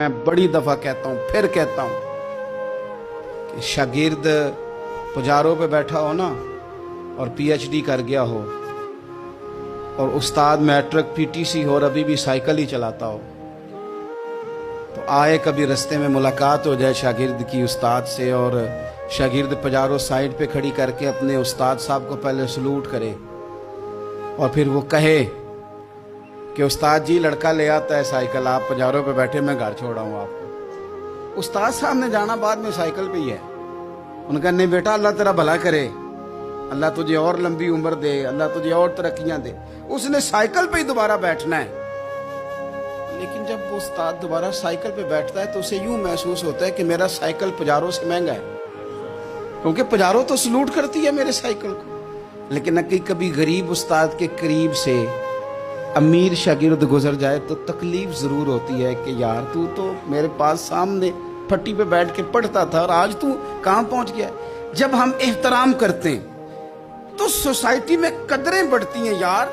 میں بڑی دفعہ کہتا ہوں، پھر کہتا ہوں کہ شاگرد پجاروں پہ بیٹھا ہو نا اور پی ایچ ڈی کر گیا ہو اور استاد میٹرک پی ٹی سی ہو اور ابھی بھی سائیکل ہی چلاتا ہو، تو آئے کبھی رستے میں ملاقات ہو جائے شاگرد کی استاد سے، اور شاگرد پجاروں سائڈ پہ کھڑی کر کے اپنے استاد صاحب کو پہلے سلوٹ کرے اور پھر وہ کہے کہ استاد جی لڑکا لے آتا ہے سائیکل، آپ پجاروں پہ بیٹھے، میں گھر چھوڑا ہوں آپ کو۔ استاد صاحب نے جانا بعد میں سائیکل پہ ہی ہے، ان کا نہیں بیٹا اللہ تیرا بھلا کرے، اللہ تجھے اور لمبی عمر دے، اللہ تجھے اور ترقیاں دے، اس نے سائیکل پہ ہی دوبارہ بیٹھنا ہے۔ لیکن جب وہ استاد دوبارہ سائیکل پہ بیٹھتا ہے تو اسے یوں محسوس ہوتا ہے کہ میرا سائیکل پجاروں سے مہنگا ہے، کیونکہ پجاروں تو سلوٹ کرتی ہے میرے سائیکل کو۔ لیکن کبھی غریب استاد کے قریب سے امیر شاگرد گزر جائے تو تکلیف ضرور ہوتی ہے کہ یار تو میرے پاس سامنے پھٹی پہ بیٹھ کے پڑھتا تھا اور آج تو کہاں پہنچ گیا۔ جب ہم احترام کرتے ہیں تو سوسائٹی میں قدریں بڑھتی ہیں یار۔